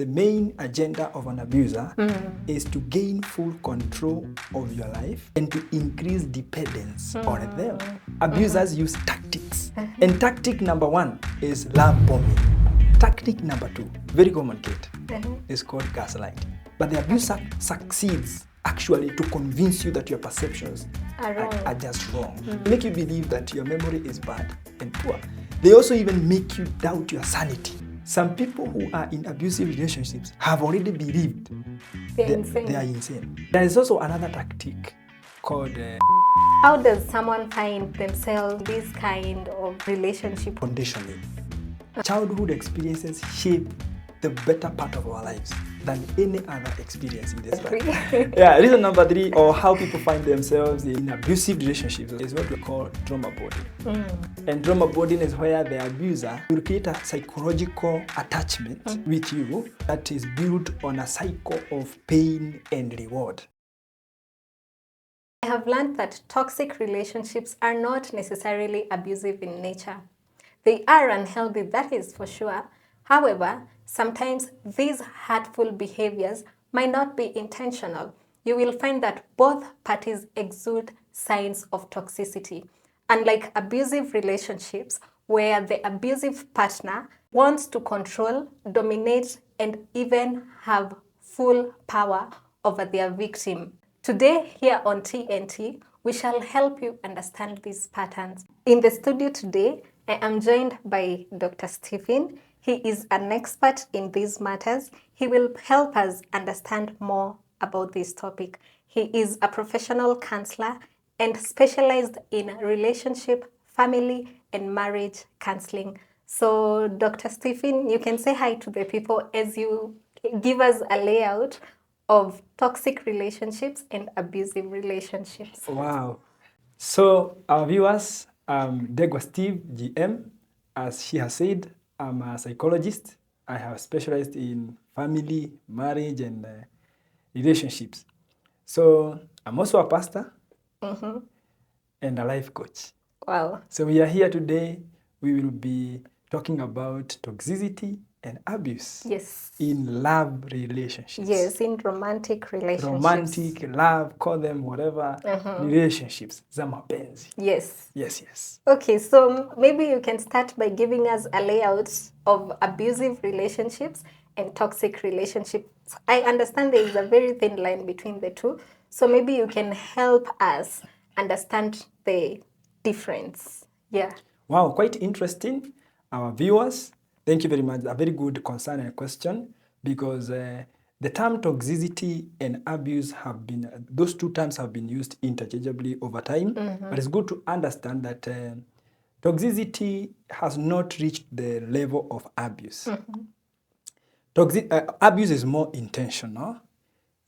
The main agenda of an abuser is to gain full control of your life and to increase dependence on them. Abusers use tactics. And tactic number 1 is love bombing. Tactic number 2, very common, Kate, is called gaslighting. But the abuser succeeds actually to convince you that your perceptions are just wrong. Make you believe that your memory is bad and poor. They also even make you doubt your sanity. Some people who are in abusive relationships have already believed they are insane. There is also another tactic called how does someone find themselves this kind of relationship? Conditioning. Childhood experiences shape the better part of our lives than any other experience in this life. Reason number 3, or how people find themselves in abusive relationships, is what we call trauma bonding. And trauma bonding is where the abuser will create a psychological attachment with you that is built on a cycle of pain and reward. I have learned that toxic relationships are not necessarily abusive in nature. They are unhealthy, that is for sure. However, sometimes these hurtful behaviors might not be intentional. You will find that both parties exude signs of toxicity. Unlike abusive relationships, where the abusive partner wants to control, dominate, and even have full power over their victim. Today, here on T&T, we shall help you understand these patterns. In the studio today, I am joined by Dr. Stephen. He is an expert in these matters. He will help us understand more about this topic. He is a professional counselor and specialized in relationship, family, and marriage counseling. So, Dr. Stephen, you can say hi to the people as you give us a layout of toxic relationships and abusive relationships. Wow. So, our viewers, Degwa Steve, GM, as she has said, I'm a psychologist. I have specialized in family, marriage, and relationships. So I'm also a pastor and a life coach. Wow. So we are here today. We will be talking about toxicity and abuse. Yes. In love relationships. Yes, in romantic relationships. Romantic, love, call them whatever, relationships. Za mapenzi. Yes. Yes. Okay, so maybe you can start by giving us a layout of abusive relationships and toxic relationships. I understand there is a very thin line between the two, so maybe you can help us understand the difference. Yeah. Wow, quite interesting. Our viewers, thank you very much. A very good concern and question, because the term toxicity and abuse those two terms have been used interchangeably over time. But it's good to understand that toxicity has not reached the level of abuse. Abuse is more intentional.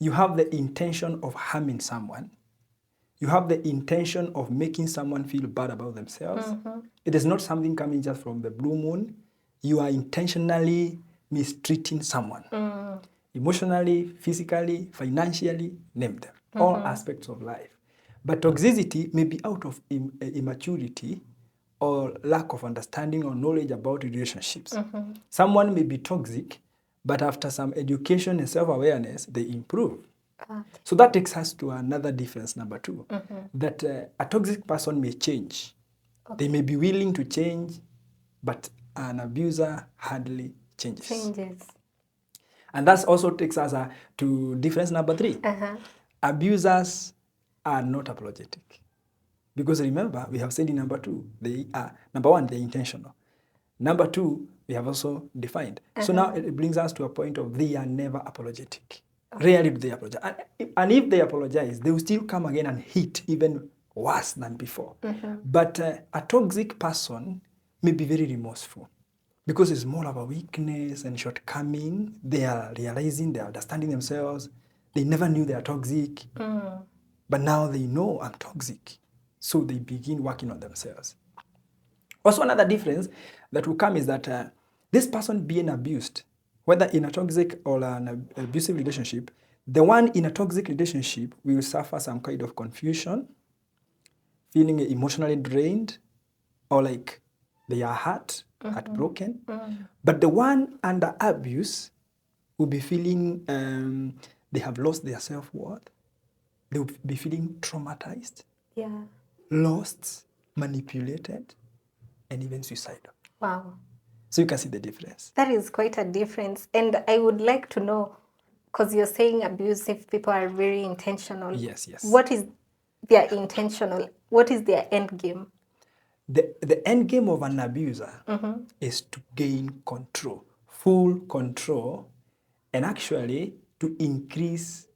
You have the intention of harming someone. You have the intention of making someone feel bad about themselves. It is not something coming just from the blue moon. You are intentionally mistreating someone. Emotionally, physically, financially, name them. All aspects of life. But toxicity may be out of immaturity or lack of understanding or knowledge about relationships. Someone may be toxic, but after some education and self-awareness, they improve. So that takes us to another difference, number 2, that a toxic person may change. They may be willing to change, but an abuser hardly changes. And that also takes us to difference number 3. Abusers are not apologetic. Because remember, we have said in number 2, number 1, they're intentional. Number 2, we have also defined. So now it brings us to a point of they are never apologetic. Rarely do they apologize. And if they apologize, they will still come again and hit even worse than before. But a toxic person may be very remorseful because it's more of a weakness and shortcoming. They are realizing, they are understanding themselves. They never knew they are toxic. But now they know I'm toxic. So they begin working on themselves. Also, another difference that will come is that this person being abused, whether in a toxic or an abusive relationship, the one in a toxic relationship will suffer some kind of confusion, feeling emotionally drained, or like they are hurt, heartbroken. But the one under abuse will be feeling they have lost their self-worth. They will be feeling traumatized, Yeah. lost, manipulated, and even suicidal. Wow. So you can see the difference. That is quite a difference. And I would like to know, because you're saying abusive people are very intentional. Yes, yes. What is their intentional? What is their end game? The end game of an abuser is to gain control, full control, and actually to increase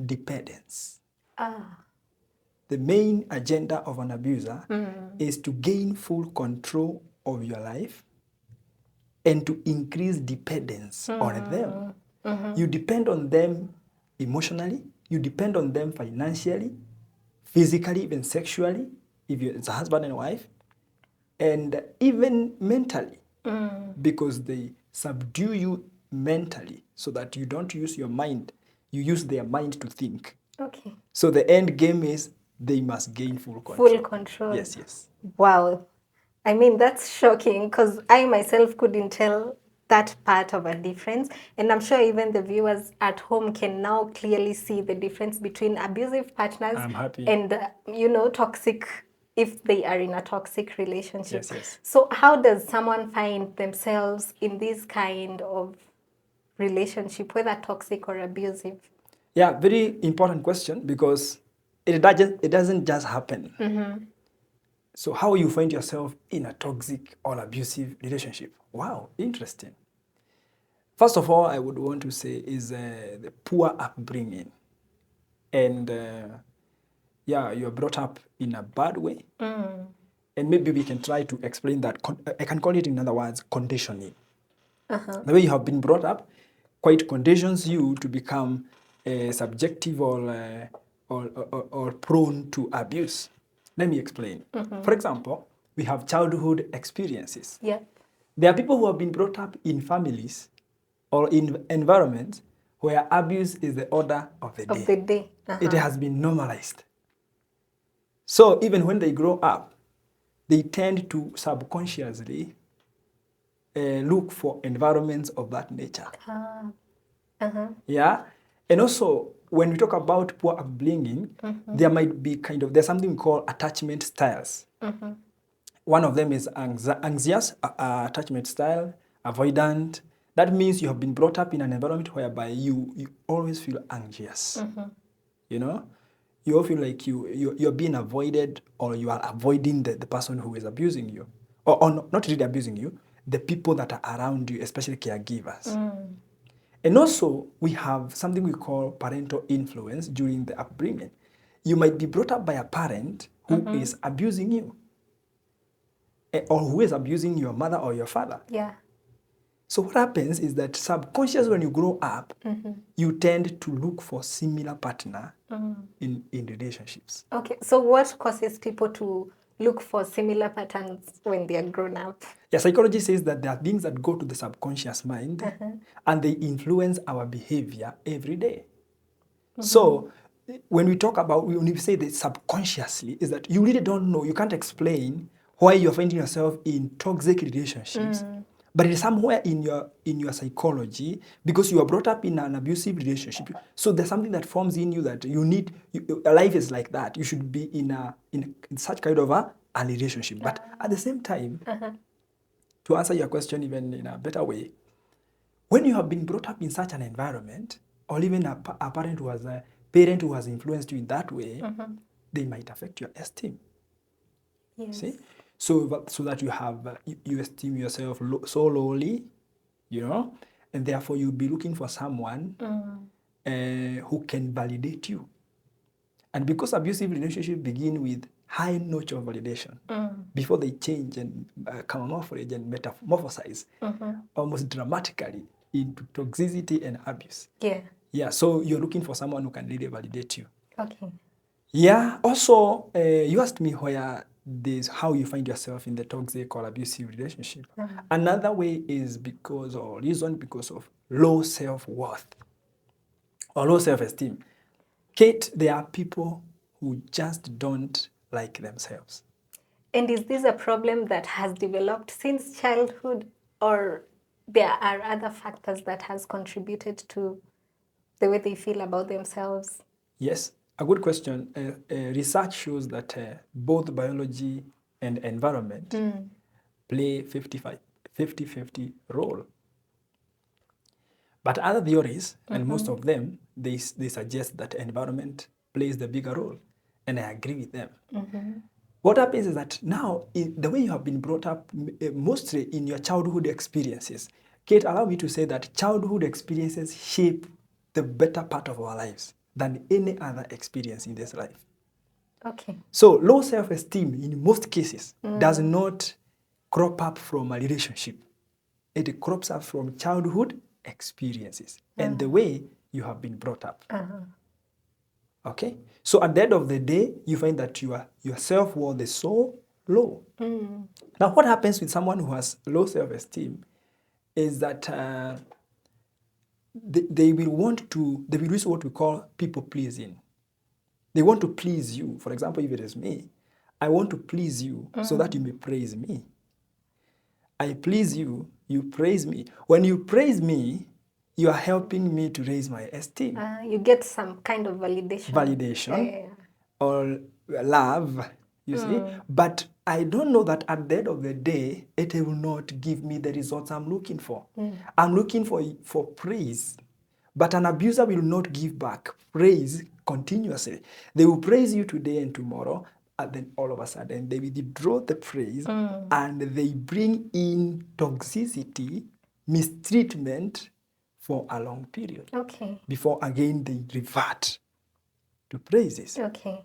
dependence. The main agenda of an abuser is to gain full control of your life and to increase dependence on them. You depend on them emotionally, you depend on them financially, physically, even sexually, if it's a husband and wife, and even mentally, because they subdue you mentally so that you don't use your mind, you use their mind to think. Okay. So the end game is they must gain full control. Full control. Yes, yes. Wow. I mean, that's shocking because I myself couldn't tell that part of a difference. And I'm sure even the viewers at home can now clearly see the difference between abusive partners I'm happy. and, toxic, if they are in a toxic relationship. Yes, yes. So how does someone find themselves in this kind of relationship, whether toxic or abusive? Yeah, very important question because it doesn't just happen. So how you find yourself in a toxic or abusive relationship? Wow, interesting. First of all, I would want to say is the poor upbringing. And you're brought up in a bad way. And maybe we can try to explain that. I can call it, in other words, conditioning. The way you have been brought up quite conditions you to become subjective or prone to abuse. Let me explain. For example, we have childhood experiences. Yeah. There are people who have been brought up in families or in environments where abuse is the order of the day. Of the day. It has been normalized. So even when they grow up, they tend to subconsciously look for environments of that nature. Yeah? And also, when we talk about poor upbringing, there might be there's something called attachment styles. One of them is anxious attachment style, avoidant. That means you have been brought up in an environment whereby you always feel anxious. You know? You all feel like you're being avoided, or you are avoiding the person who is abusing you. Or not really abusing you, the people that are around you, especially caregivers. And also, we have something we call parental influence during the upbringing. You might be brought up by a parent who is abusing you, or who is abusing your mother or your father. Yeah. So what happens is that subconsciously, when you grow up, you tend to look for similar partner in relationships. Okay, so what causes people to look for similar patterns when they are grown up? Yeah, psychology says that there are things that go to the subconscious mind and they influence our behavior every day. So when we say that subconsciously, is that you really don't know, you can't explain why you're finding yourself in toxic relationships. But it is somewhere in your psychology, because you are brought up in an abusive relationship. So there's something that forms in you that life is like that. You should be in such kind of a relationship. But at the same time, to answer your question even in a better way, when you have been brought up in such an environment, or even a parent who has influenced you in that way, they might affect your esteem. Yes. See? So that you esteem yourself so lowly, and therefore you'll be looking for someone who can validate you. And because abusive relationships begin with high notch of validation, before they change and camouflage and metamorphosize almost dramatically into toxicity and abuse. Yeah. Yeah, so you're looking for someone who can really validate you. Okay. Yeah, also, you asked me how you find yourself in the toxic or abusive relationship. Another way is because of low self-worth or low self-esteem. Kate, there are people who just don't like themselves. And is this a problem that has developed since childhood, or there are other factors that has contributed to the way they feel about themselves? Yes, a good question. Research shows that both biology and environment play 50-50 role. But other theories, and most of them, they suggest that environment plays the bigger role. And I agree with them. What happens is that now, the way you have been brought up, mostly in your childhood experiences, Kate, allow me to say that childhood experiences shape the better part of our lives than any other experience in this life. Okay. So low self-esteem, in most cases, does not crop up from a relationship. It crops up from childhood experiences and the way you have been brought up. Okay? So at the end of the day, you find that your self-worth is so low. Now, what happens with someone who has low self-esteem is that they will use what we call people pleasing. They want to please you. For example, if it is me, I want to please you so that you may praise me. I please you, you praise me. When you praise me, you are helping me to raise my esteem. You get some kind of validation. Or love, you see. But I don't know that at the end of the day, it will not give me the results I'm looking for. I'm looking for praise. But an abuser will not give back praise continuously. They will praise you today and tomorrow, and then all of a sudden they will withdraw the praise and they bring in toxicity, mistreatment for a long period. Okay. Before again they revert to praises. Okay.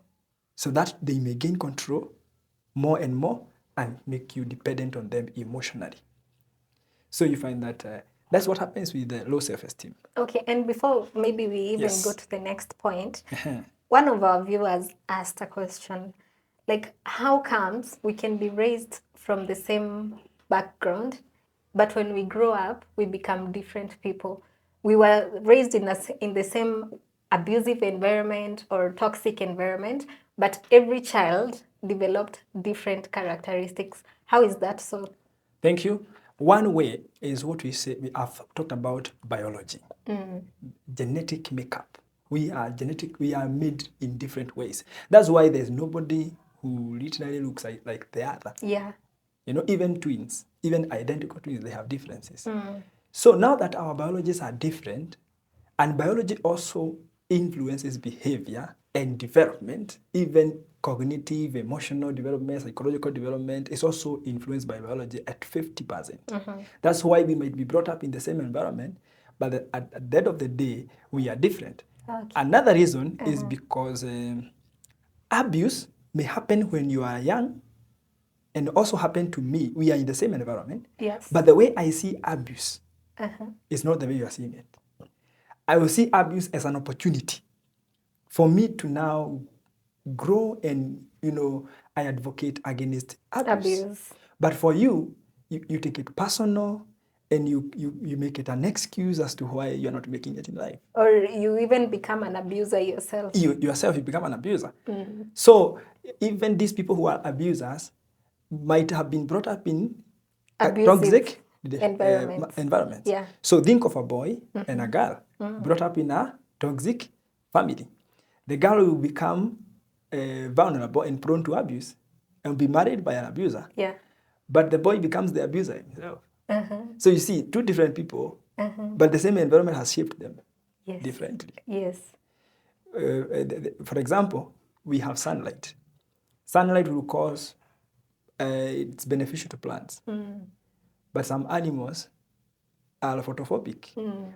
So that they may gain control more and more and make you dependent on them emotionally. So you find that that's what happens with the low self-esteem. Okay, and before maybe we even go to the next point, one of our viewers asked a question, like, how comes we can be raised from the same background, but when we grow up, we become different people? We were raised in the same abusive environment or toxic environment, but every child developed different characteristics. How is that so? Thank you. One way is what we say, we have talked about biology, genetic makeup. We are made in different ways. That's why there's nobody who literally looks like the other. Yeah. You know, even twins, even identical twins, they have differences. So now that our biologies are different, and biology also influences behavior and development, even cognitive, emotional development, psychological development is also influenced by biology at 50%. That's why we might be brought up in the same environment, but at the end of the day, we are different. Okay. Another reason is because abuse may happen when you are young, and also happen to me. We are in the same environment. Yes. But the way I see abuse is not the way you are seeing it. I will see abuse as an opportunity for me to now grow and, I advocate against abuse. But for you take it personal and you make it an excuse as to why you're not making it in life. Or you even become an abuser yourself. You become an abuser. So even these people who are abusers might have been brought up in toxic environments. Yeah. So think of a boy and a girl brought up in a toxic family. The girl will become vulnerable and prone to abuse and be married by an abuser. Yeah. But the boy becomes the abuser himself. So you see, two different people, but the same environment has shaped them differently. Yes. For example, we have sunlight. Sunlight will cause it's beneficial to plants. But some animals are photophobic.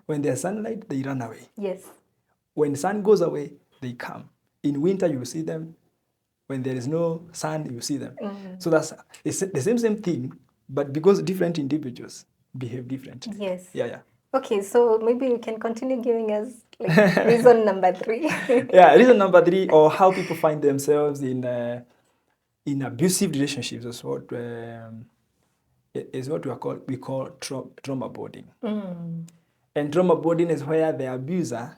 When there's sunlight, they run away. Yes. When sun goes away, they come. In winter, you see them. When there is no sun, you see them. So it's the same thing, but because different individuals behave differently. Yes. Yeah. Okay, so maybe you can continue giving us reason number 3. Yeah, reason number 3, or how people find themselves in abusive relationships is what we call trauma bonding. And trauma bonding is where the abuser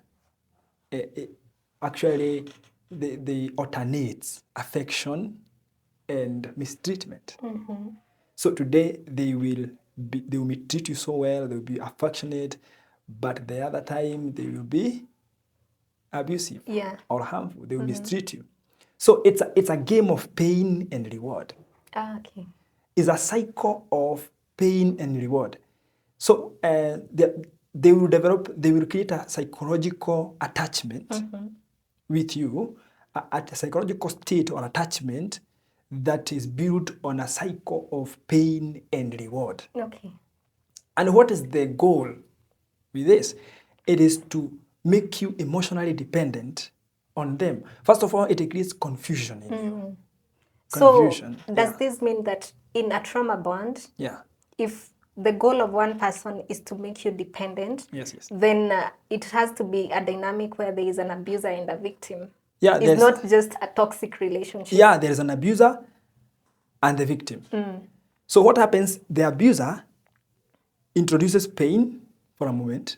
actually they alternates affection and mistreatment. So today they will they will treat you so well, they will be affectionate, but the other time they will be abusive or harmful. They will mistreat you. So it's a game of pain and reward. Okay. It's a cycle of pain and reward. So they will create a psychological attachment with you, a psychological state or attachment that is built on a cycle of pain and reward. Okay. And what is the goal with this? It is to make you emotionally dependent on them. First of all, it creates confusion in you. Confusion. So does this mean that in a trauma bond, if the goal of one person is to make you dependent, then it has to be a dynamic where there is an abuser and a victim. Yeah, it's not just a toxic relationship. Yeah, there is an abuser and the victim. So what happens? The abuser introduces pain for a moment,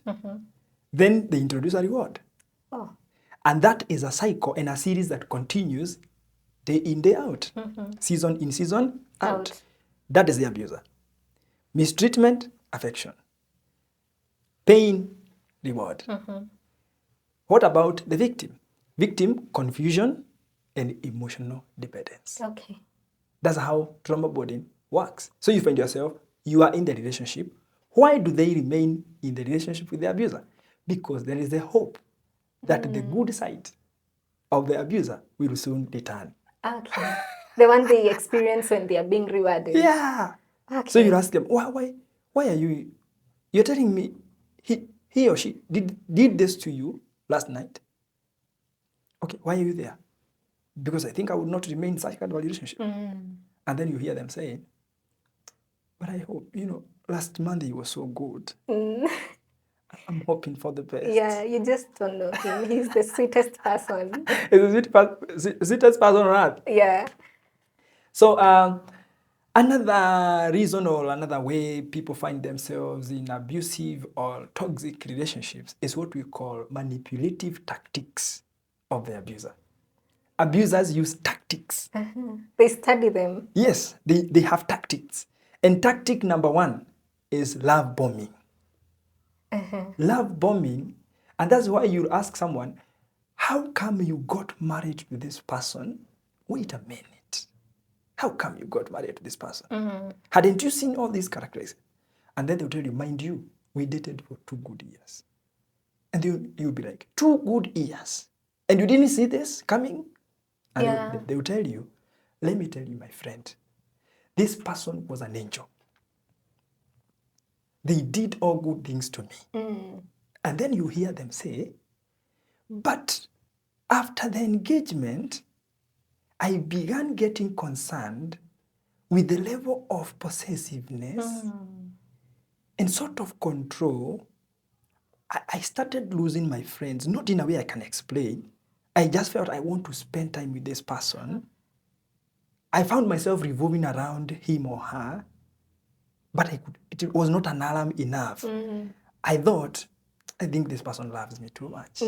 then they introduce a reward. Oh. And that is a cycle and a series that continues day in, day out, season in, season out. That is the abuser. Mistreatment, affection. Pain, reward. What about the victim? Victim, confusion and emotional dependence. Okay. That's how trauma bonding works. So you find yourself, you are in the relationship. Why do they remain in the relationship with the abuser? Because there is a hope that the good side of the abuser will soon return. Okay. The one they experience when they are being rewarded. Yeah. Okay. So you ask them, why are you, you're telling me he or she did this to you last night? Okay, why are you there? Because I think I would not remain in such kind of a relationship. And then you hear them saying, but I hope, last Monday was so good. I'm hoping for the best. Yeah, you just don't know him. He's the sweetest person. He's the sweetest person on earth. Yeah. So another reason or another way people find themselves in abusive or toxic relationships is what we call manipulative tactics of the abuser. Abusers use tactics. They study them. Yes, they have tactics. And tactic number one is love bombing. Love bombing, and that's why you ask someone, how come you got married to this person? Wait a minute. How come you got married to this person? Hadn't you seen all these characteristics? And then they'll tell you, mind you, we dated for 2 good years. And you'll be like, 2 good years? And you didn't see this coming? And they'll tell you, let me tell you, my friend, this person was an angel. They did all good things to me. And then you hear them say, but after the engagement, I began getting concerned with the level of possessiveness and sort of control. I started losing my friends, not in a way I can explain. I just felt I want to spend time with this person. I found myself revolving around him or her, but it was not an alarm enough. I thought, I think this person loves me too much.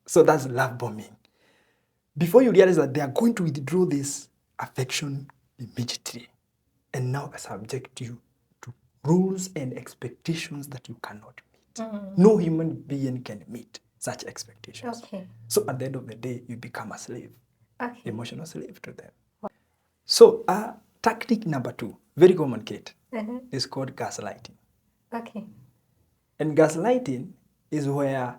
So that's love bombing. Before you realize that they are going to withdraw this affection immediately and now subject you to rules and expectations that you cannot meet. No human being can meet such expectations. Okay. So at the end of the day, you become a slave, emotional slave to them. So tactic number 2, very common, Kate, is called gaslighting. Okay. And gaslighting is where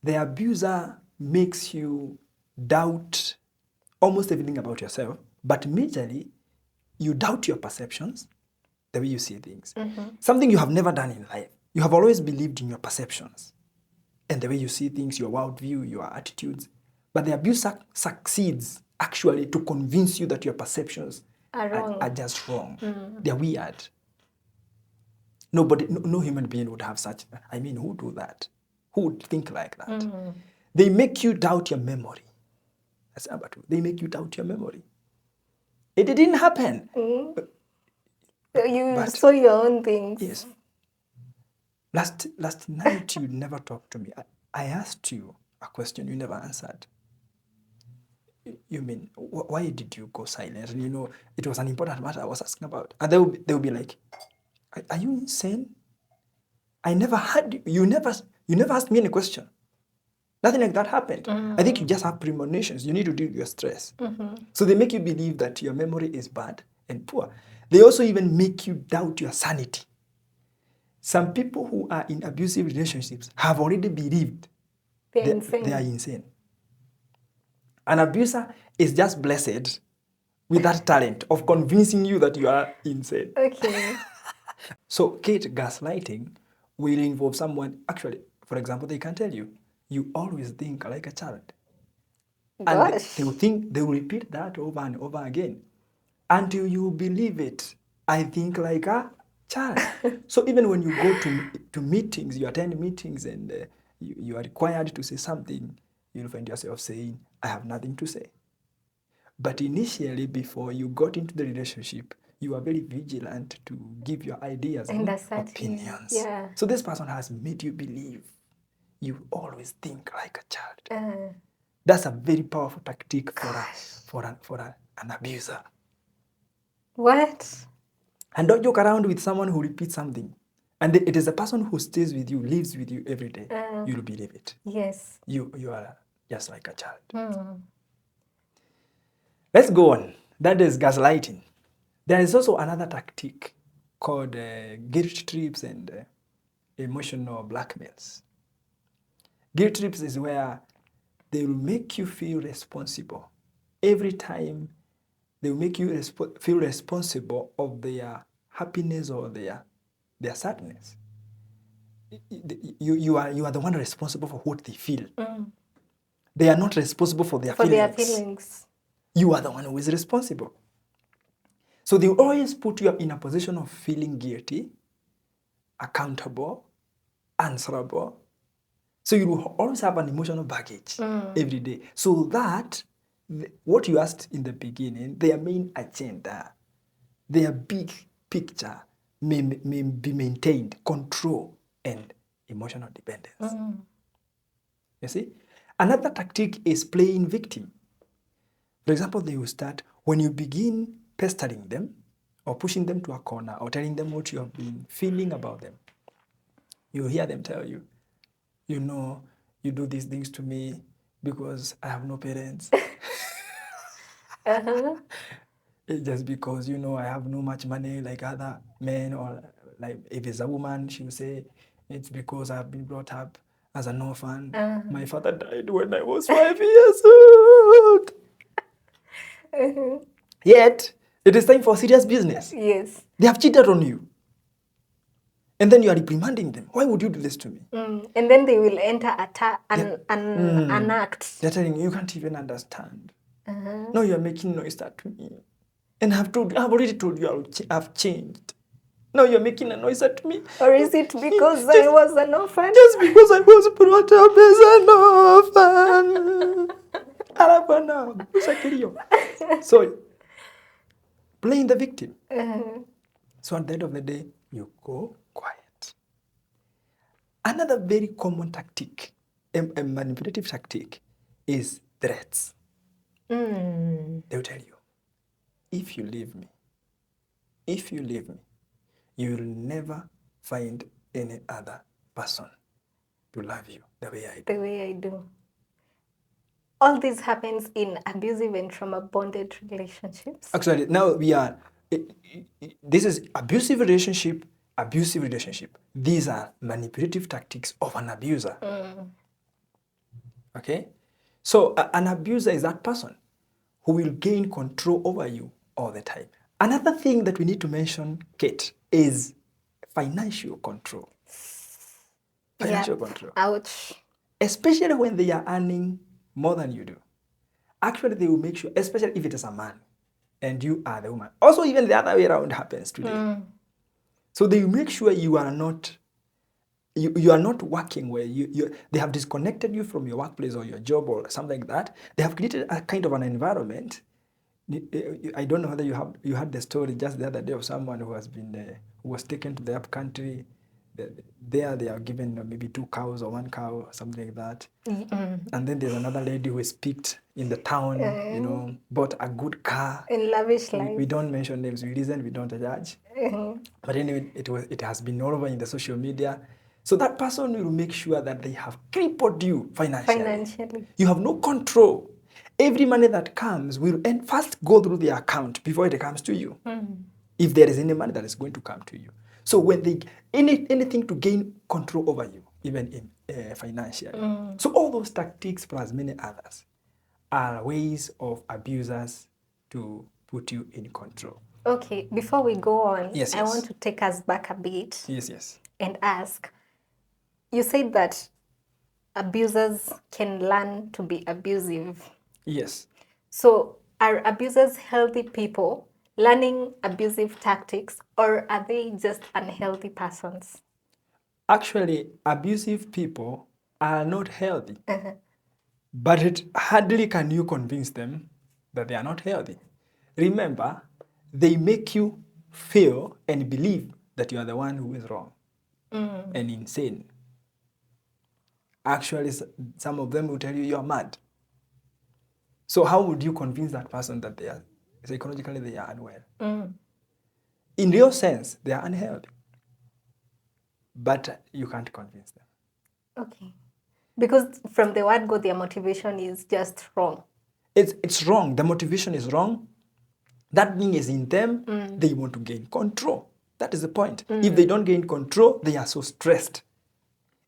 the abuser makes you doubt almost everything about yourself, but majorly you doubt your perceptions, the way you see things. Something you have never done in life. You have always believed in your perceptions and the way you see things, your worldview, your attitudes. But the abuser succeeds actually to convince you that your perceptions are just wrong. They're weird. No human being would have such, who would do that? Who would think like that? They make you doubt your memory. That's number 2. They make you doubt your memory. It didn't happen. You saw your own things. Yes. Last night you never talked to me. I asked you a question you never answered. you mean, why did you go silent? And it was an important matter I was asking about. And they'll be like, are you insane? I never had you never asked me any question. Nothing like that happened. I think you just have premonitions. You need to deal with your stress. So they make you believe that your memory is bad and poor. They also even make you doubt your sanity. Some people who are in abusive relationships have already believed they are insane. An abuser is just blessed with that talent of convincing you that you are insane. Okay. So, Kate, gaslighting will involve someone, actually, for example, they can tell you, you always think like a child. Gosh. And they will repeat that over and over again until you believe it. I think like a child. So even when you go to meetings, you attend meetings and you are required to say something, you'll find yourself saying, I have nothing to say. But initially, before you got into the relationship, you are very vigilant to give your ideas and opinions. Yeah. So this person has made you believe you always think like a child. That's a very powerful tactic for an abuser. What? And don't joke around with someone who repeats something. And it is a person who stays with you, lives with you every day. You'll believe it. Yes. You are just like a child. Let's go on. That is gaslighting. There is also another tactic called guilt trips and emotional blackmails. Guilt trips is where they will make you feel responsible. Every time they will make you feel responsible of their happiness or their sadness. You are the one responsible for what they feel. They are not responsible for their feelings. You are the one who is responsible. So they will always put you in a position of feeling guilty, accountable, answerable. So you will always have an emotional baggage every day. So that what you asked in the beginning, their main agenda, their big picture may be maintained, control and emotional dependence. You see? Another tactic is playing victim. For example, they will start, when you begin pestering them or pushing them to a corner or telling them what you have been feeling about them, you hear them tell you, you do these things to me because I have no parents. It's just because, I have no much money like other men, or like if it's a woman, she'll say, it's because I've been brought up as an orphan. My father died when I was 5 years old. Yet, it is time for serious business. Yes. They have cheated on you. And then you are reprimanding them. Why would you do this to me? And then they will enter an act. They're telling you can't even understand. No, you're making noise at me. And I've already told you I've changed. Now you're making a noise at me. Or is it because I was an orphan? Just because I was brought up as an orphan. So, playing the victim. So at the end of the day, you go quiet. Another very common tactic, a manipulative tactic, is threats. They'll tell you, if you leave me, you will never find any other person to love you the way I do. All this happens in abusive and trauma-bonded relationships. Actually, now this is abusive relationship. These are manipulative tactics of an abuser. Okay? So an abuser is that person who will gain control over you all the time. Another thing that we need to mention, Kate, is financial control. Financial control. Ouch. Especially when they are earning more than you do. Actually, they will make sure, especially if it is a man and you are the woman. Also, even the other way around happens today. So they will make sure you are not working where they have disconnected you from your workplace or your job or something like that. They have created a kind of an environment. I don't know whether you had the story just the other day of someone who was taken to the up country. there they are given maybe 2 cows or 1 cow or something like that. Mm-hmm. And then there's another lady who is picked in the town, bought a good car. In lavish We life. don't mention names, we listen, we don't judge. But anyway, it has been all over in the social media. So that person will make sure that they have crippled you financially. You have no control. Every money that comes will first go through their account before it comes to you. If there is any money that is going to come to you. So when they anything to gain control over you, even in financially. So all those tactics plus many others are ways of abusers to put you in control. Okay, before we go on, Yes, I want to take us back a bit. Yes. And ask, you said that abusers can learn to be abusive. Yes. So are abusers healthy people learning abusive tactics, or are they just unhealthy persons? Actually, abusive people are not healthy. But it hardly can you convince them that they are not healthy. Remember, they make you feel and believe that you are the one who is wrong and insane. Actually, some of them will tell you you are mad. So how would you convince that person that they are psychologically they are unwell? In real sense, they are unhealthy. But you can't convince them. Okay. Because from the word go, their motivation is just wrong. It's wrong. The motivation is wrong. That thing is in them. They want to gain control. That is the point. If they don't gain control, they are so stressed.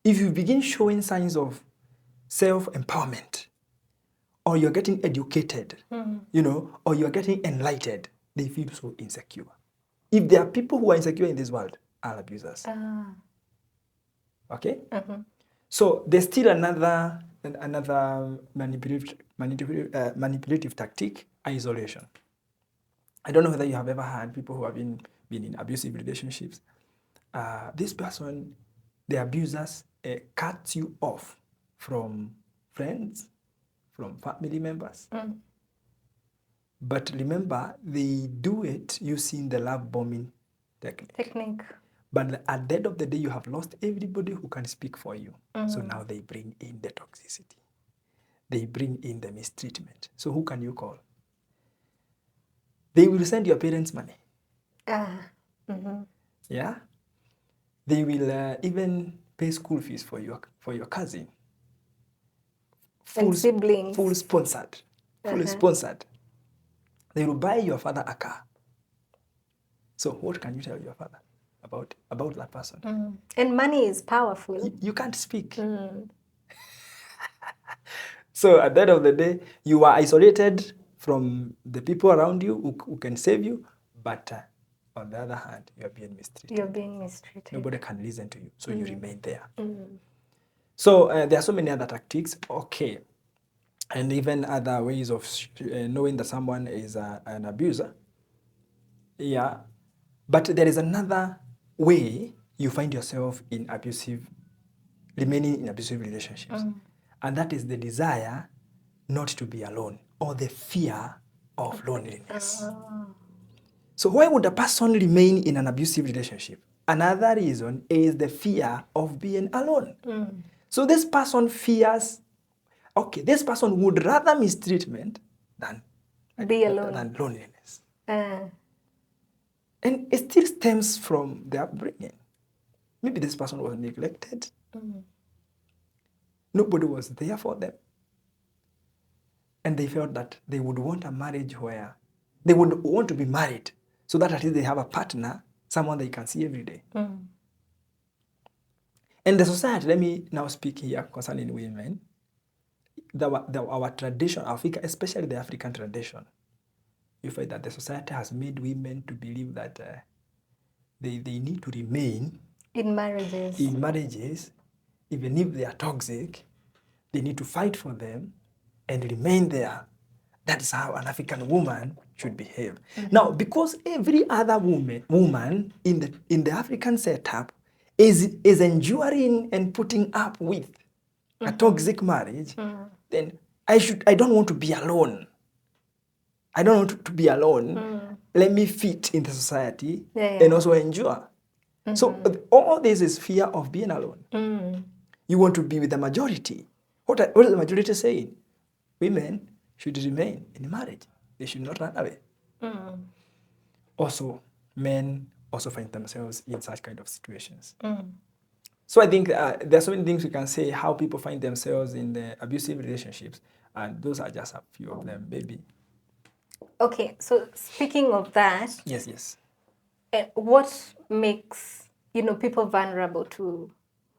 If you begin showing signs of self-empowerment, or you're getting educated, or you're getting enlightened, they feel so insecure. If there are people who are insecure in this world, are abusers. Okay? So there's still another manipulative tactic, isolation. I don't know whether you have ever had people who have been in abusive relationships. This person, the abusers, cuts you off from friends, from family members. But remember, they do it using the love bombing technique. But at the end of the day, you have lost everybody who can speak for you. So now they bring in the toxicity. They bring in the mistreatment. So who can you call? They will send your parents money. Yeah? They will even pay school fees for your cousin. And siblings. Full sponsored. Fully sponsored. They will buy your father a car. So what can you tell your father about that person? And money is powerful. You can't speak. So at the end of the day, you are isolated from the people around you who can save you, but on the other hand, you are being mistreated. You're being mistreated. Nobody can listen to you, so you remain there. So there are so many other tactics. Okay. And even other ways of knowing that someone is an abuser. Yeah. But there is another way you find yourself remaining in abusive relationships. And that is the desire not to be alone, or the fear of loneliness. So why would a person remain in an abusive relationship? Another reason is the fear of being alone. So this person fears, this person would rather mistreatment than be alone. Than loneliness. And it still stems from their upbringing. Maybe this person was neglected. Nobody was there for them. And they felt that they would want a marriage where they would want to be married so that at least they have a partner, someone they can see every day. And the society, let me now speak here concerning women. Our tradition, especially the African tradition, you find that the society has made women to believe that they need to remain in marriages, even if they are toxic. They need to fight for them and remain there. That is how an African woman should behave. Now, because every other woman in the African setup is enduring and putting up with a toxic marriage, then I don't want to be alone. I don't want to be alone. Let me fit in the society and also endure. So all this is fear of being alone. You want to be with the majority. What is the majority saying? Women should remain in marriage. They should not run away. Also, men also find themselves in such kind of situations. So I think there are so many things we can say how people find themselves in the abusive relationships, and those are just a few of them, maybe. Okay, so speaking of that, Yes. What makes people vulnerable to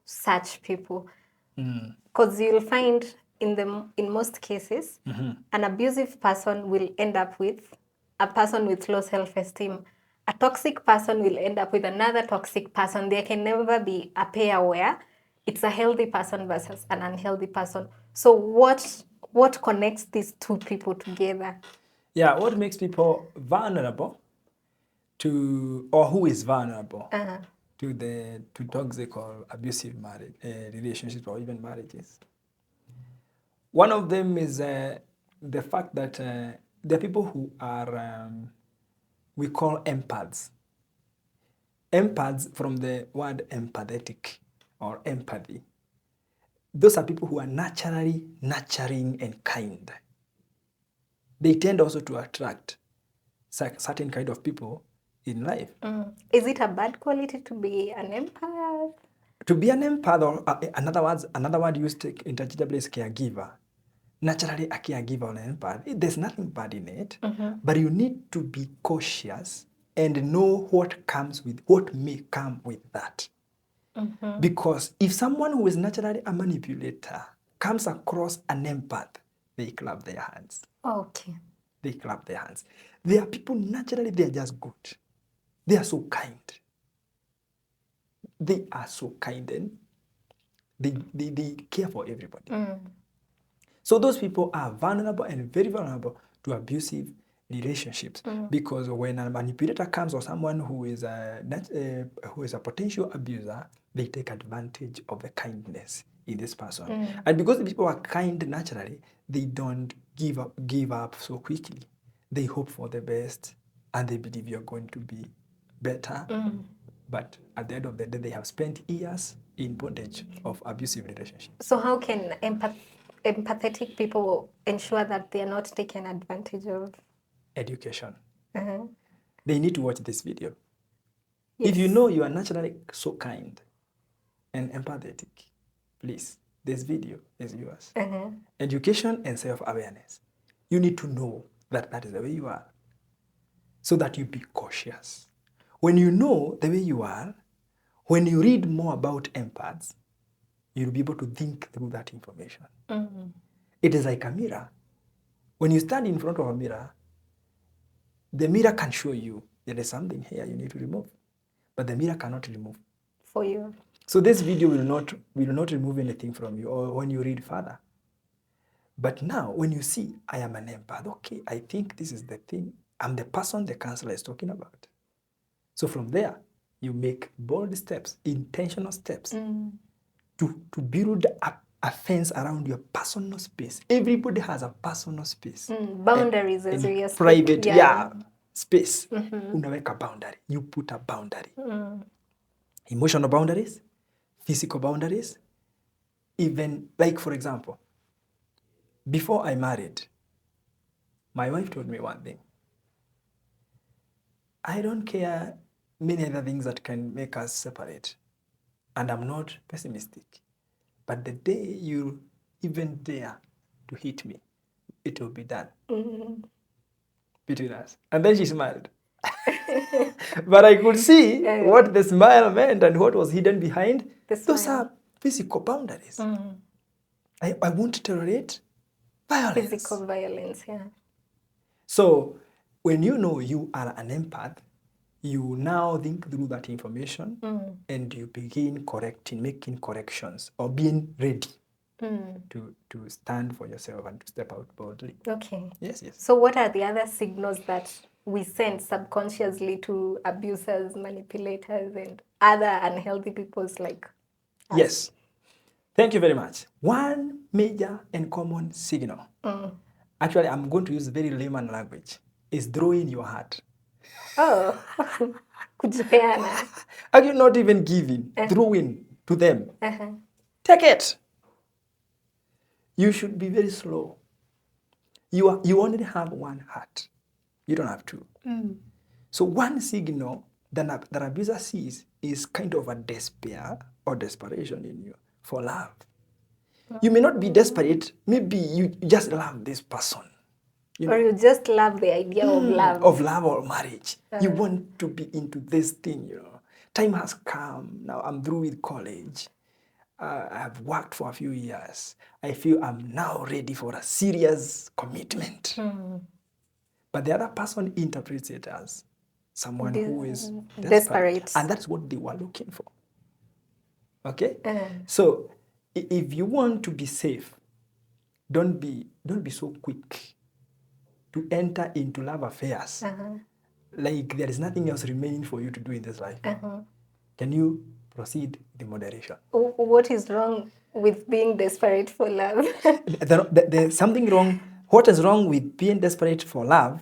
such people? Because you'll find in most cases, an abusive person will end up with a person with low self-esteem. A toxic person will end up with another toxic person. There can never be a pair where it's a healthy person versus an unhealthy person. So what connects these two people together? Yeah, what makes people vulnerable to, or who is vulnerable to toxic or abusive marriage relationships or even marriages? One of them is the fact that there are people who are we call empaths. Empaths from the word empathetic or empathy. Those are people who are naturally nurturing and kind. They tend also to attract certain kind of people in life. Is it a bad quality to be an empath? To be an empath, or another word used interchangeably is caregiver. Naturally, a caregiver or an empath, there's nothing bad in it, but you need to be cautious and know what may come with that. Because if someone who is naturally a manipulator comes across an empath, they clap their hands. Okay. They clap their hands. There are people naturally, they are just good. They are so kind. They are so kind and they care for everybody. So those people are vulnerable and very vulnerable to abusive relationships because when a manipulator comes or someone who is a potential abuser, they take advantage of the kindness in this person. And because the people are kind naturally, they don't give up so quickly. They hope for the best and they believe you're going to be better. But at the end of the day, they have spent years in bondage of abusive relationships. So how can empathetic people ensure that they are not taken advantage of? Education. They need to watch this video. Yes. If you know you are naturally so kind and empathetic, please, this video is yours. Education and self-awareness. You need to know that that is the way you are so that you be cautious. When you know the way you are, when you read more about empaths, you'll be able to think through that information. It is like a mirror. When you stand in front of a mirror, the mirror can show you there is something here you need to remove, but the mirror cannot remove for you. So this video will not remove anything from you or when you read further. But now, when you see, I am an empath, okay, I think this is the thing. I'm the person the counselor is talking about. So from there, you make bold steps, intentional steps to build a fence around your personal space. Everybody has a personal space. Boundaries as we are private, space. Unaweka boundary. You put a boundary. Emotional boundaries, physical boundaries, even like, for example, before I married, my wife told me one thing. I don't care many other things that can make us separate. And I'm not pessimistic. But the day you even dare to hit me, it will be done between us. And then she smiled. But I could see what the smile meant and what was hidden behind. Those are physical boundaries. I won't tolerate violence. Physical violence, yeah. So when you know you are an empath, you now think through that information and you begin making corrections or being ready to stand for yourself and to step out boldly. Okay. Yes. So what are the other signals that we send subconsciously to abusers, manipulators, and other unhealthy peoples like us? Yes. Thank you very much. One major and common signal, actually I'm going to use very layman language, is drawing your heart. Oh, Kujipeana. Are you not even giving, throwing to them? Uh-huh. Take it. You should be very slow. You only have one heart. You don't have two. So one signal that abuser sees is kind of a despair or desperation in you for love. You may not be desperate. Maybe you just love this person. Or you just love the idea of love. Of love or marriage. You want to be into this thing, Time has come. Now I'm through with college. I have worked for a few years. I feel I'm now ready for a serious commitment. But the other person interprets it as someone who is desperate. And that's what they were looking for. Okay? So if you want to be safe, don't be so quick to enter into love affairs. Like there is nothing else remaining for you to do in this life. Can you proceed with moderation? What is wrong with being desperate for love? There's something wrong. What is wrong with being desperate for love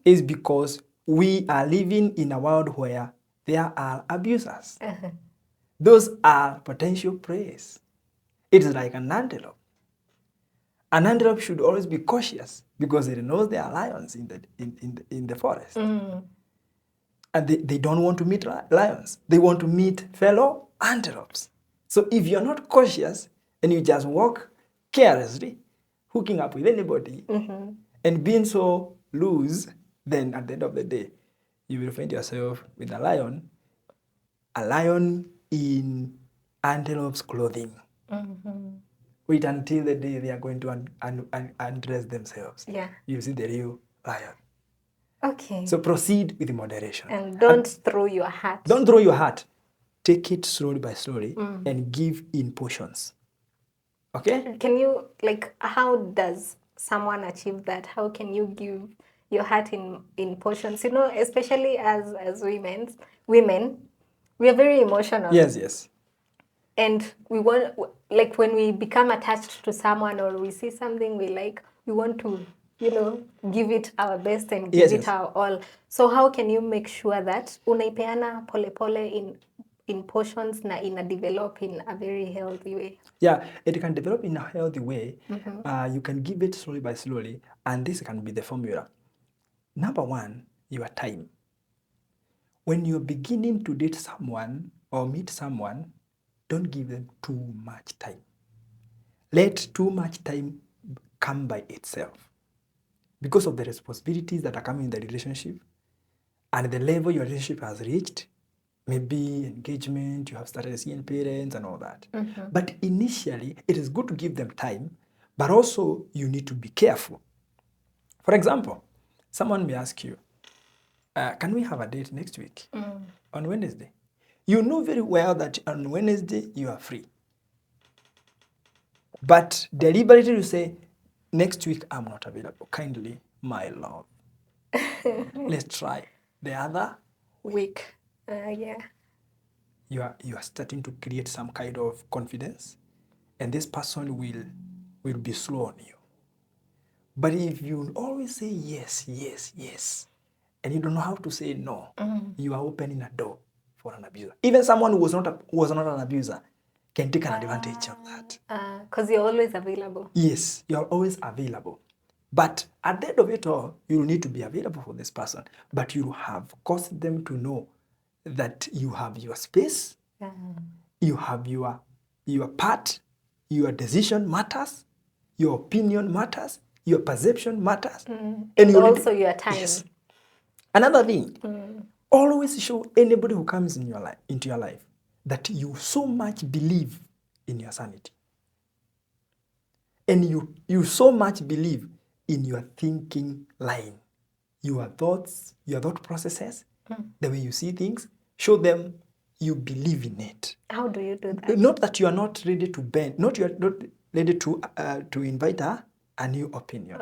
is because we are living in a world where there are abusers. Those are potential preys. It is like an antelope. An antelope should always be cautious because it knows there are lions in the forest. And they don't want to meet lions. They want to meet fellow antelopes. So if you're not cautious and you just walk carelessly, hooking up with anybody, and being so loose, then at the end of the day, you will find yourself with a lion in antelope's clothing. Wait until the day they are going to undress themselves. Yeah. You see the real lion. Okay. So proceed with moderation. And don't throw your heart. Don't throw your heart. Take it slowly by slowly and give in portions. Okay? Can you, how does someone achieve that? How can you give your heart in portions? Especially as women, we are very emotional. Yes. And we want, when we become attached to someone or we see something we like, we want to, give it our best and give it our all. So how can you make sure that unaipeana pole pole in portions na develop in a very healthy way? Yeah, it can develop in a healthy way. You can give it slowly by slowly, and this can be the formula. Number one, your time. When you're beginning to date someone or meet someone, don't give them too much time. Let too much time come by itself. Because of the responsibilities that are coming in the relationship and the level your relationship has reached, maybe engagement, you have started seeing parents and all that. But initially, it is good to give them time, but also you need to be careful. For example, someone may ask you, can we have a date next week on Wednesday? You know very well that on Wednesday you are free. But deliberately you say, next week I'm not available. Kindly, my love. Let's try the other week. Yeah. You are starting to create some kind of confidence, and this person will be slow on you. But if you always say yes, and you don't know how to say no, you are opening a door for an abuser. Even someone who was not an abuser can take an advantage of that. Because you're always available. Yes, you are always available. But at the end of it all, you will need to be available for this person. But you have caused them to know that you have your space, you have your part, your decision matters, your opinion matters, your perception matters. And also your time. Yes. Another thing, always show anybody who comes into your life that you so much believe in your sanity. And you so much believe in your thinking line, your thoughts, your thought processes, the way you see things. Show them you believe in it. How do you do that? Not that you are not ready to bend, you are not ready to invite a new opinion.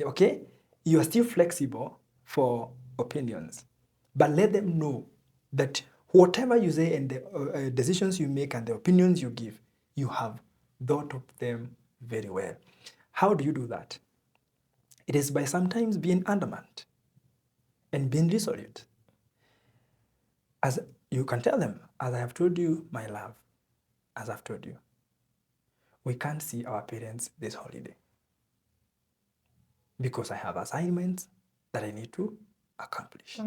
Okay? You are still flexible for opinions. But let them know that whatever you say and the decisions you make and the opinions you give, you have thought of them very well. How do you do that? It is by sometimes being adamant and being resolute. As you can tell them, as I have told you, my love, as I've told you, we can't see our parents this holiday because I have assignments that I need to accomplish.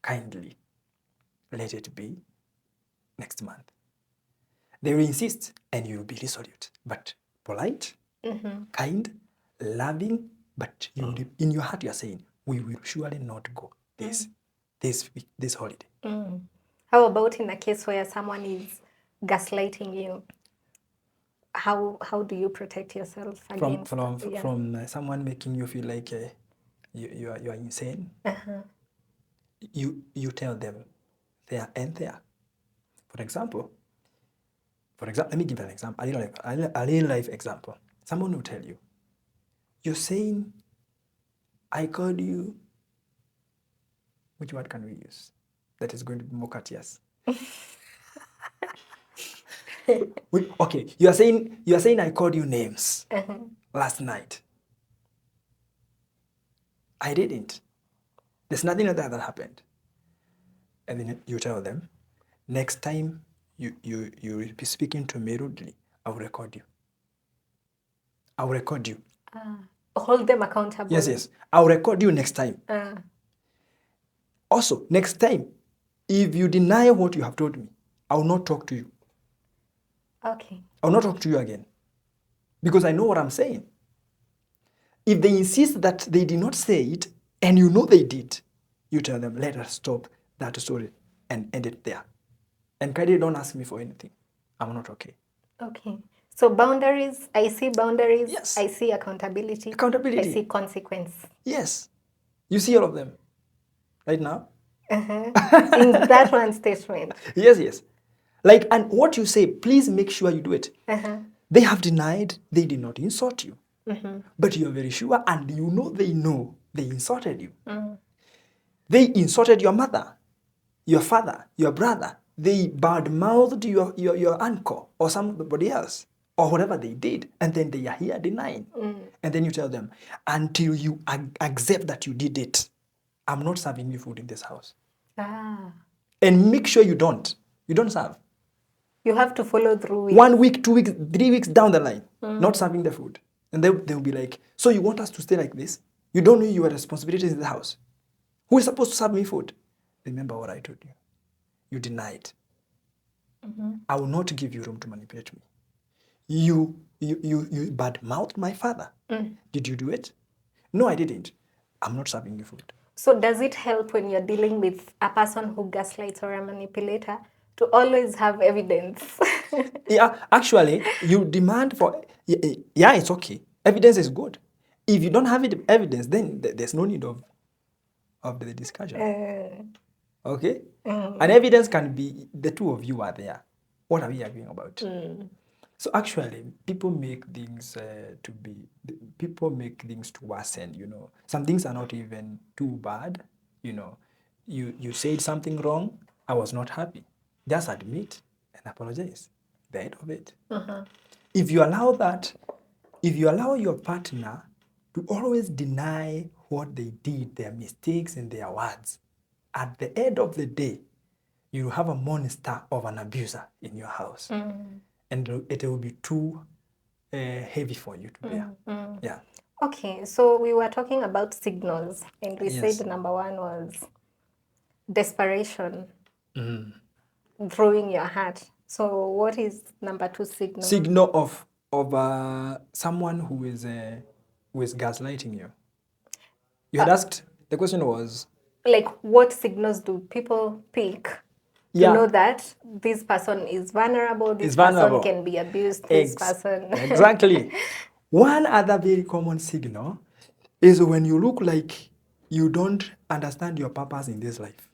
Kindly let it be next month. They will insist and you will be resolute, but polite, kind, loving, but you will, in your heart you are saying, we will surely not go this week, this holiday. How about in a case where someone is gaslighting you? How do you protect yourself against from someone making you feel like you are insane? You tell them there and there. For example, let me give an example, a real life example. Someone will tell you, you're saying, I called you. Which word can we use that is going to be more courteous? Okay, you are saying I called you names last night. I didn't. There's nothing like that happened. And then you tell them, next time you will be speaking to me rudely, I will record you. I will record you. Hold them accountable. Yes. I will record you next time. Also, next time, if you deny what you have told me, I will not talk to you. Okay. I will not talk to you again. Because I know what I'm saying. If they insist that they did not say it, and you know they did, you tell them, let us stop that story and end it there. And kindly don't ask me for anything. I'm not okay. Okay. So boundaries, I see boundaries. Yes. I see accountability. Accountability. I see consequence. Yes. You see all of them right now? In that one statement. Yes. Like, and what you say, please make sure you do it. They have denied they did not insult you. But you're very sure, and you know they insulted you. They insulted your mother, your father, your brother. They bad-mouthed your uncle or somebody else or whatever they did, and then they are here denying. And then you tell them, until you accept that you did it, I'm not serving you food in this house. And make sure you don't serve. You have to follow through with 1 week, 2 weeks, 3 weeks down the line, not serving the food. And they'll be like, so you want us to stay like this? You don't know your responsibilities in the house. Who is supposed to serve me food? Remember what I told you. You denied. I will not give you room to manipulate me. You bad-mouthed my father. Did you do it? No, I didn't. I'm not serving you food. So does it help when you're dealing with a person who gaslights or a manipulator to always have evidence? Yeah, actually, you demand for... Yeah, it's okay. Evidence is good. If you don't have evidence, then there's no need of the discussion. Okay? And evidence can be the two of you are there. What are we arguing about? So actually, people make things to worsen, you know. Some things are not even too bad, you know. You said something wrong, I was not happy. Just admit and apologize. The end of it. If you allow your partner to always deny what they did, their mistakes and their words, at the end of the day, you have a monster of an abuser in your house. And it will be too heavy for you to bear. Yeah. Okay, so we were talking about signals, and we Yes. said number one was desperation, throwing your heart. So what is number two signal? Signal of someone who is gaslighting you. You had asked, the question was... Like, what signals do people pick to know that this person is vulnerable, this person can be abused, this person... Exactly. One other very common signal is when you look like you don't understand your purpose in this life.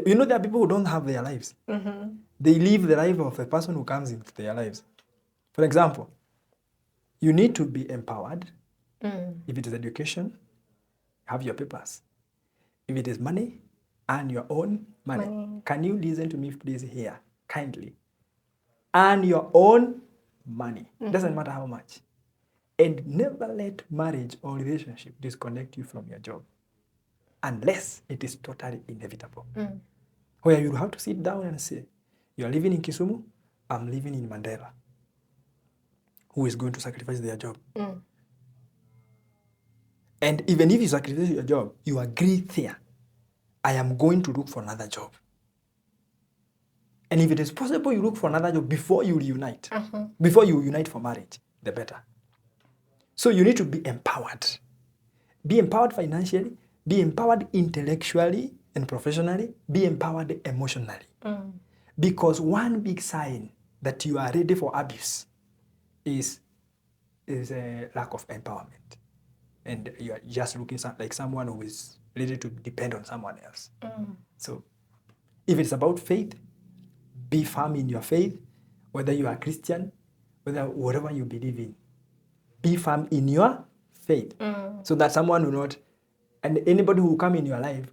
You know, there are people who don't have their lives. They live the life of the person who comes into their lives. For example, you need to be empowered. If it is education, have your papers. If it is money, earn your own money. Can you listen to me please here, kindly? Earn your own money. Doesn't matter how much. And never let marriage or relationship disconnect you from your job. Unless it is totally inevitable. where you have to sit down and say, you are living in Kisumu, I'm living in Mandela. Who is going to sacrifice their job? And even if you sacrifice your job, you agree there, I am going to look for another job. And if it is possible, you look for another job before you reunite. Before you unite for marriage, the better. So you need to be empowered. Be empowered financially, be empowered intellectually and professionally, be empowered emotionally. Because one big sign that you are ready for abuse is a lack of empowerment. And you are just looking like someone who is ready to depend on someone else. So if it's about faith, be firm in your faith, whether you are Christian, whatever you believe in. Be firm in your faith. So that someone will not, and anybody who will come in your life,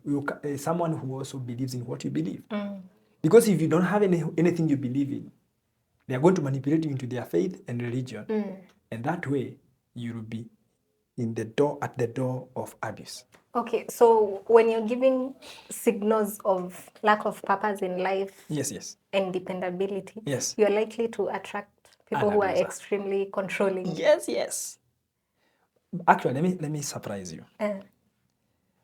is someone who also believes in what you believe. Because if you don't have anything you believe in, they are going to manipulate you into their faith and religion. And that way, you will be at the door of abuse. Okay, so when you're giving signals of lack of purpose in life, yes, and dependability, yes, you're likely to attract people who are extremely controlling. Yes. Actually, let me surprise you.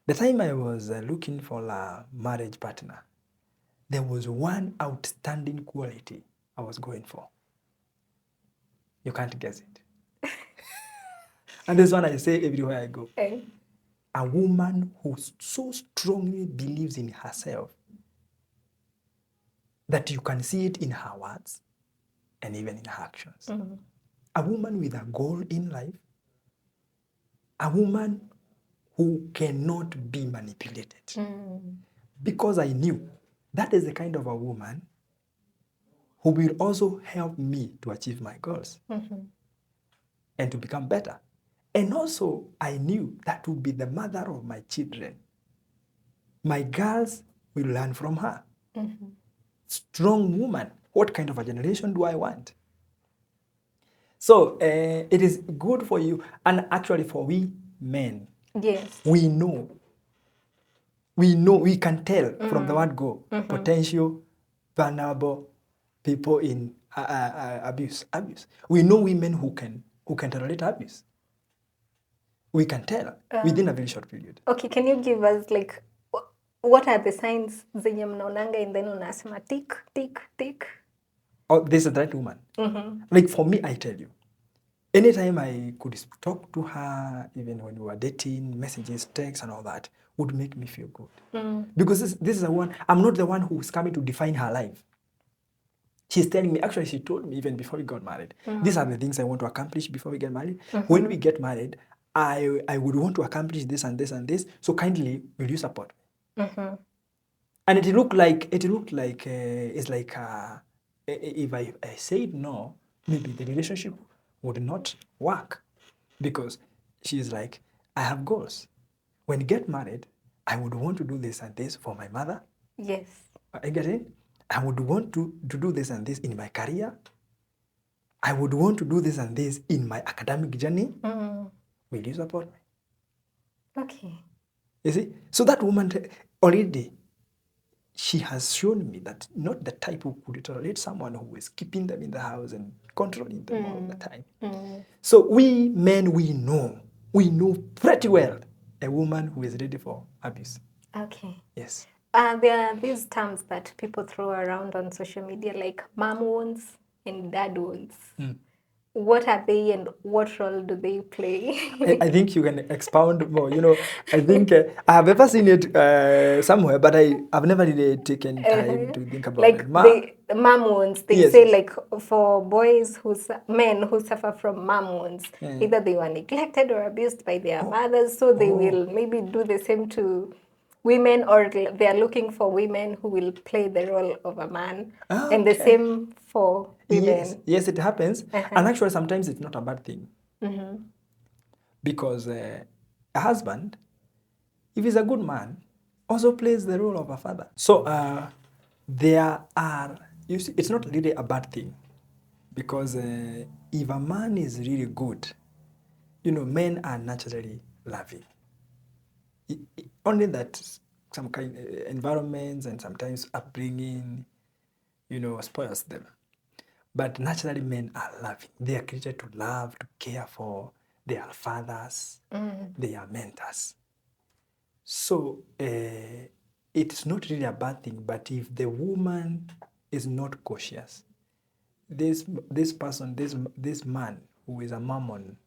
The time I was looking for a marriage partner, there was one outstanding quality I was going for. You can't guess it. And this one I say everywhere I go. A woman who so strongly believes in herself that you can see it in her words and even in her actions. A woman with a goal in life. A woman who cannot be manipulated. Because I knew that is the kind of a woman who will also help me to achieve my goals and to become better. And also, I knew that would be the mother of my children. My girls will learn from her. Strong woman. What kind of a generation do I want? So, it is good for you. And actually, for we men, yes, we know, we can tell from the word go, potential, vulnerable people in abuse. We know women who can tolerate abuse. We can tell within a very short period. Okay, can you give us like, what are the signs zenye mnaonanga and then unasema tick, tick, tick? Oh, this is the right woman. Like for me, I tell you, anytime I could talk to her, even when we were dating, messages, texts and all that, would make me feel good. Because this is a one, I'm not the one who's coming to define her life. She's telling me, actually she told me even before we got married, these are the things I want to accomplish before we get married. When we get married, I would want to accomplish this and this and this, so kindly will you support me? And it looked like it's like if I said no, maybe the relationship would not work, because she's like, I have goals. When you get married, I would want to do this and this for my mother. Yes. I get it? I would want to do this and this in my career. I would want to do this and this in my academic journey. Will you support me? Okay. You see? So that woman already, she has shown me that not the type who could tolerate someone who is keeping them in the house and controlling them all the time. So we men, we know pretty well a woman who is ready for abuse. Okay. Yes. There are these terms that people throw around on social media like mom wounds and dad wounds. What are they and what role do they play? I think you can expound more. I think I have ever seen it somewhere, but I've never really taken time to think about like it. the mom wounds, they say like for men who suffer from mom wounds, either they were neglected or abused by their mothers, so they will maybe do the same to women, or they are looking for women who will play the role of a man, and the same for women. Yes, it happens. And actually, sometimes it's not a bad thing. Because a husband, if he's a good man, also plays the role of a father. So there are, you see, it's not really a bad thing. Because if a man is really good, men are naturally loving. Only that some kind environments and sometimes upbringing, spoils them. But naturally, men are loving. They are created to love, to care for. They are fathers. They are mentors. So it's not really a bad thing. But if the woman is not cautious, this person, this man who is a mammon,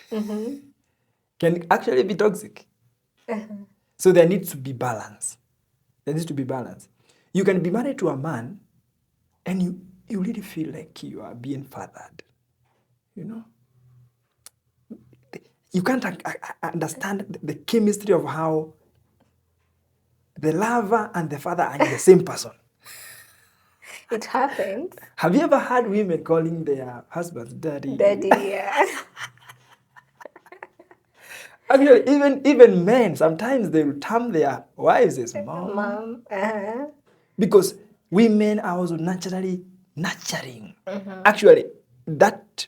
can actually be toxic. So there needs to be balance. There needs to be balance. You can be married to a man and you really feel like you are being fathered. You can't understand the chemistry of how the lover and the father are the same person. It happens. Have you ever heard women calling their husbands daddy? Daddy, yeah. Actually, even men, sometimes they will term their wives as mom. Mom. Because women are also naturally nurturing. Actually, that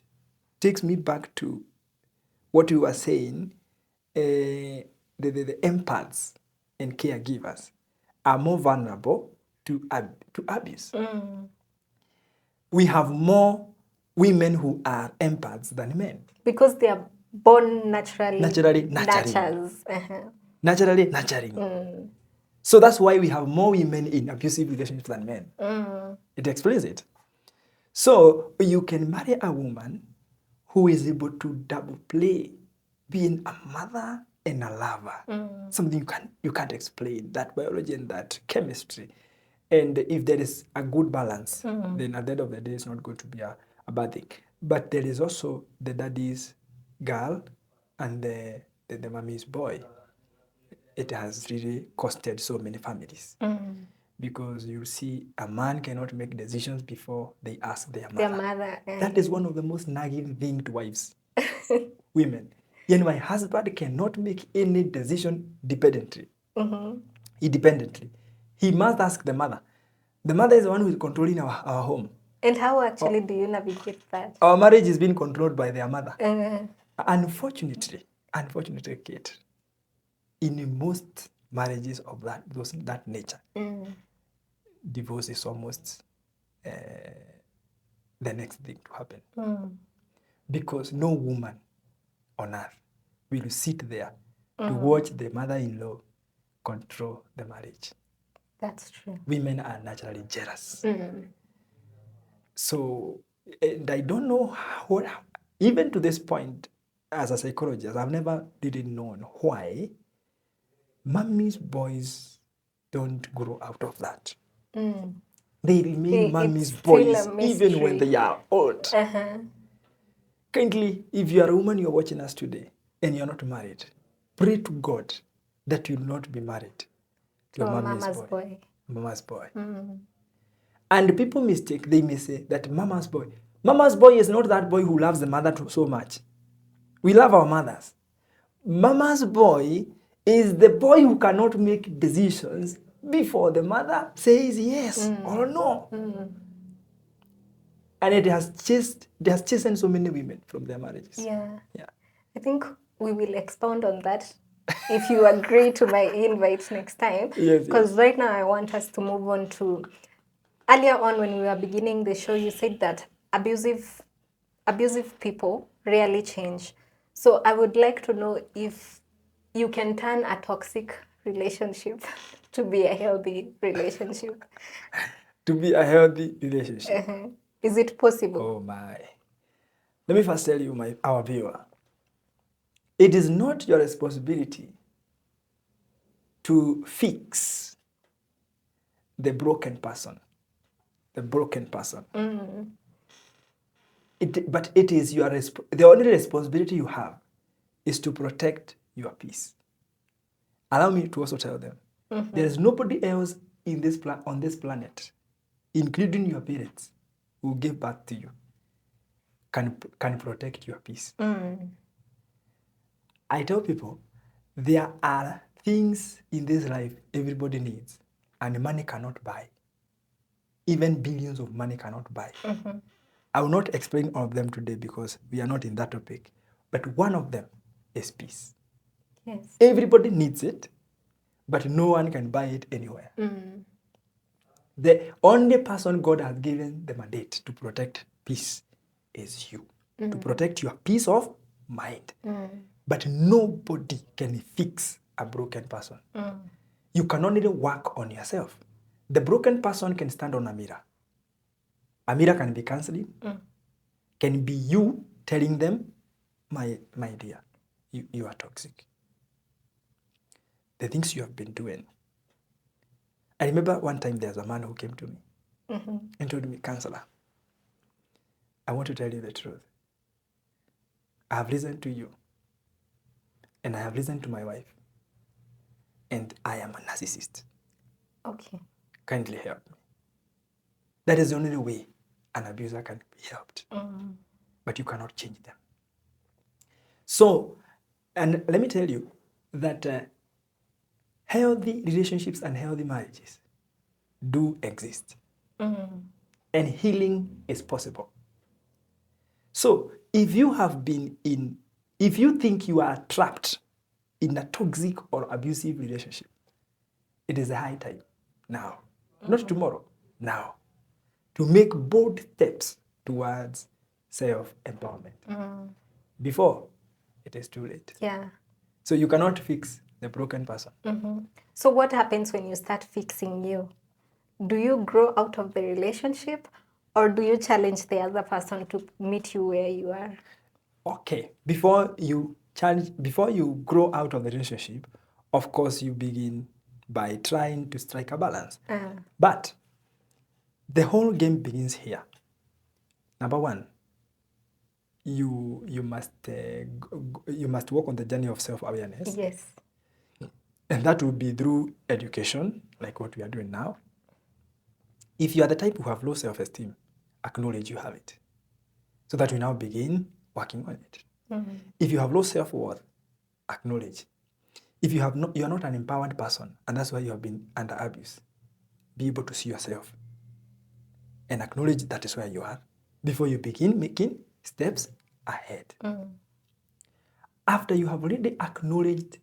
takes me back to what you were saying. The empaths and caregivers are more vulnerable to abuse. We have more women who are empaths than men. Because they are born naturally nurturing. Naturally nurturing. So that's why we have more women in abusive relationships than men. It explains it. So you can marry a woman who is able to double play, being a mother and a lover. Something you can't explain, that biology and that chemistry. And if there is a good balance, then at the end of the day, it's not going to be a bad thing. But there is also the daddy's girl and the mommy's boy. It has really costed so many families. Because you see, a man cannot make decisions before they ask their mother. That is one of the most nagging things to wives, women. And my husband cannot make any decision independently. He must ask the mother. The mother is the one who is controlling our home. And how actually do you navigate that? Our marriage is being controlled by their mother. Unfortunately, Kate, in most marriages of that nature, divorce is almost the next thing to happen. Because no woman on earth will sit there to watch the mother-in-law control the marriage. That's true. Women are naturally jealous. So, and I don't know even to this point, as a psychologist, I've never really known why mommy's boys don't grow out of that. They remain mommy's boys even when they are old. Kindly, if you are a woman, you're watching us today and you're not married, pray to God that you'll not be married to a mama's boy. Mama's boy. And people mistake, they may say that mama's boy. Mama's boy is not that boy who loves the mother so much. We love our mothers. Mama's boy is the boy who cannot make decisions before the mother says yes or no. And it has chastened so many women from their marriages. Yeah. I think we will expound on that if you agree to my invite next time. Because right now I want us to move on to, earlier on when we were beginning the show, you said that abusive people rarely change. So I would like to know if you can turn a toxic relationship to be a healthy relationship. To be a healthy relationship. Is it possible? Oh my. Let me first tell you, our viewer. It is not your responsibility to fix the broken person. But it is the only responsibility you have is to protect your peace. Allow me to also tell them, there is nobody else on this planet, including your parents, who gave birth to you, can protect your peace. I tell people, there are things in this life everybody needs, and money cannot buy. Even billions of money cannot buy. I will not explain all of them today because we are not in that topic. But one of them is peace. Yes. Everybody needs it, but no one can buy it anywhere. The only person God has given the mandate to protect peace is you, to protect your peace of mind. But nobody can fix a broken person. You can only work on yourself. The broken person can stand on a mirror. A mirror can be counseling, can be you telling them, my dear, you are toxic. The things you have been doing. I remember one time there's a man who came to me and told me, counselor, I want to tell you the truth. I have listened to you and I have listened to my wife and I am a narcissist. Okay. Kindly help me. That is the only way an abuser can be helped. But you cannot change them. So, and let me tell you that healthy relationships and healthy marriages do exist. And healing is possible. So, if you think you are trapped in a toxic or abusive relationship, it is a high time now, not tomorrow, now, to make bold steps towards self-empowerment. Before, it is too late. Yeah. So you cannot fix the broken person. So what happens when you start fixing you? Do you grow out of the relationship or do you challenge the other person to meet you where you are? Okay, before you grow out of the relationship, of course you begin by trying to strike a balance. But the whole game begins here. Number one, you must walk on the journey of self-awareness. Yes. And that will be through education, like what we are doing now. If you are the type who have low self-esteem, acknowledge you have it, so that we now begin working on it. If you have low self-worth, acknowledge. If you are not an empowered person, and that's why you have been under abuse, be able to see yourself and acknowledge that is where you are before you begin making steps ahead. After you have already acknowledged